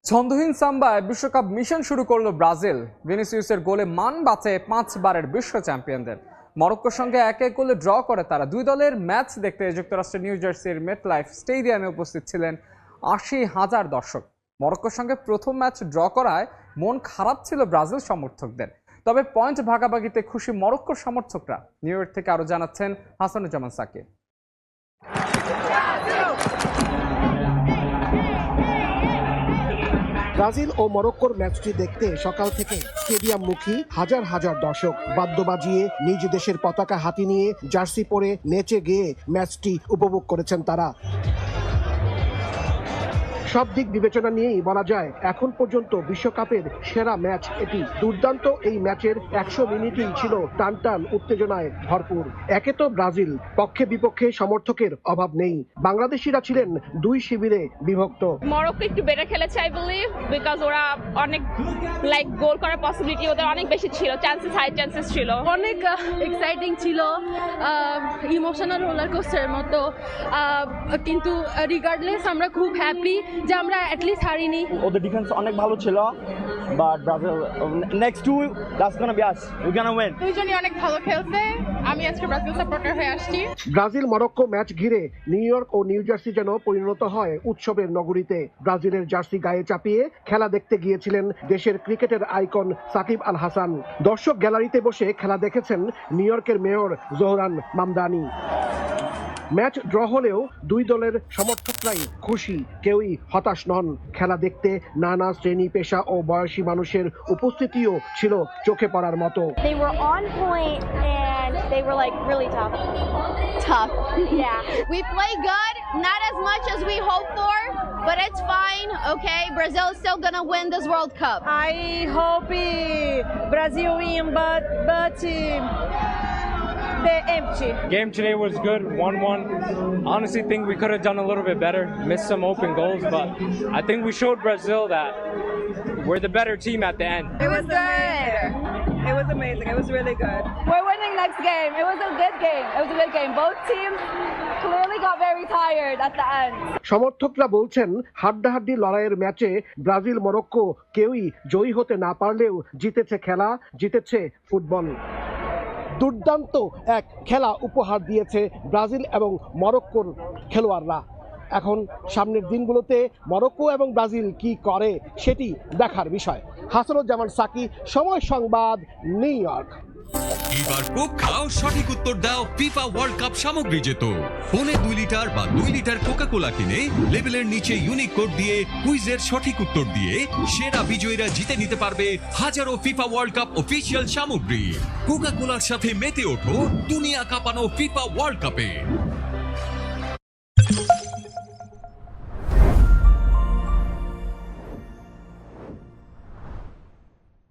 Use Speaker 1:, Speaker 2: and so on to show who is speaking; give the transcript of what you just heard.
Speaker 1: ছন্দহীন সাম্বায় বিশ্বকাপ মিশন শুরু করলো ব্রাজিল। ভিনিসিয়াসের গোলে মান বাঁচে 5 বারের বিশ্ব চ্যাম্পিয়নদের। মরক্কোর সঙ্গে 1-1 গোলে ড্র করে তারা। দুই দলের ম্যাচ দেখতে যুক্তরাষ্ট্রের নিউ জার্সির মেটলাইফ স্টেডিয়ামে উপস্থিত ছিলেন 80,000 দর্শক। মরক্কোর সঙ্গে প্রথম ম্যাচ ড্র করায় মন খারাপ ছিল ব্রাজিল সমর্থকদের, তবে পয়েন্ট ভাগাভাগিতে খুশি মরক্কোর সমর্থকরা। নিউ ইয়র্ক থেকে আরো জানাচ্ছেন হাসানুজ্জামান সাকিব।
Speaker 2: ব্রাজিল ও মরক্কোর ম্যাচটি দেখতে সকাল থেকে স্টেডিয়ামমুখী হাজার হাজার দর্শক বাদ্য বাজিয়ে নিজ দেশের পতাকা হাতে নিয়ে জার্সি পরে নেচে গেয়ে ম্যাচটি উপভোগ করেছেন তারা। সব দিক বিবেচনা নিয়েই বলা যায় এখন পর্যন্ত বিশ্বকাপের সেরা ম্যাচ এটি। দুর্দান্ত এই ম্যাচের 100 মিনিটই ছিল টান টান উত্তেজনায় ভরপুর। একে তো ব্রাজিল, পক্ষে বিপক্ষে সমর্থকের অভাব নেই। বাংলাদেশিরা ছিলেন দুই শিবিরে বিভক্ত।
Speaker 3: মরক্কো একটু বেটার খেলেছে আই বিলিভ, বিকজ ওরা অনেক গোল করার পসিবিলিটি ওদের অনেক বেশি ছিল, হাই চান্সেস ছিল।
Speaker 4: অনেক এক্সাইটিং ছিল, ইমোশনাল রোলার কোস্টারের মতো, কিন্তু রিগার্ডলেস আমরা খুব হ্যাপি যে আমরা অ্যাটলিস্ট হারিনি।
Speaker 5: ওদের ডিফেন্স অনেক ভালো ছিল, but Brazil next to that's gonna be us, we gonna win.
Speaker 3: দুইজনই অনেক ভালো খেলছে, আমি আজকে ব্রাজিল সাপোর্টার হয়ে আসছি।
Speaker 2: ব্রাজিল মরক্কো ম্যাচ ঘিরে নিউ ইয়র্ক ও নিউ জার্সি যেন পরিণত হয় উৎসবের নগরীতে। ব্রাজিলের জার্সি গায়ে চাপিয়ে খেলা দেখতে গিয়েছিলেন দেশের ক্রিকেটের আইকন সাকিব আল হাসান। দর্শক গ্যালারিতে বসে খেলা দেখেছেন নিউ ইয়র্কের mayor Zohran Mamdani. Match draw হলেও দুই দলের সমর্থকরাই খুশি, কেউই হতাশ নন। খেলা দেখতে নানা শ্রেণী পেশা ও বয়সী মানুষের উপস্থিতিও ছিল চোখে পড়ার মতো।
Speaker 6: They were on point and they were like really tough. Yeah.
Speaker 7: We play good, not as much as we hoped for, but it's fine. Okay, Brazil is still gonna win this World Cup.
Speaker 8: I hope Brazil win, but they're empty.
Speaker 9: Game today was good, 1-1. Honestly, think we could have done a little bit better, missed some open goals, but I think we showed Brazil that we're the better team at the end.
Speaker 8: It was good. It was amazing. It was really good.
Speaker 4: We're winning next game. It was a good game. It was a good game. Both teams clearly got very tired at the end.
Speaker 2: সমর্থকরা বলছেন হাড্ডাহাড্ডি লড়াইয়ের ম্যাচে Brazil Morocco কেউই জয়ী হতে না পারলেও জিতেছে খেলা, জিতেছে ফুটবল। দুর্দান্ত এক খেলা উপহার দিয়েছে ব্রাজিল এবং মরক্কোর খেলোয়াড়রা। এখন সামনের দিনগুলোতে মরক্কো এবং ব্রাজিল কি করে সেটি দেখার বিষয়। হাসানুজ্জামান সাকি, সময় সংবাদ, নিউ ইয়র্ক।
Speaker 10: এবার কোক খাও, সঠিক উত্তর দাও, ফিফা ওয়ার্ল্ড কাপ সামগ্রী যেত। পৌনে 2 লিটার বা 2 লিটার কোকা কোলা কিনে লেবেলের নিচে ইউনিক কোড দিয়ে কুইজের সঠিক উত্তর দিয়ে সেরা বিজয়ীরা জিতে নিতে পারবে হাজারো ফিফা ওয়ার্ল্ড কাপ অফিসিয়াল সামগ্রী। কোকা কোলার সাথে মেতে ওঠো দুনিয়া কাঁপানো ফিফা ওয়ার্ল্ড কাপে।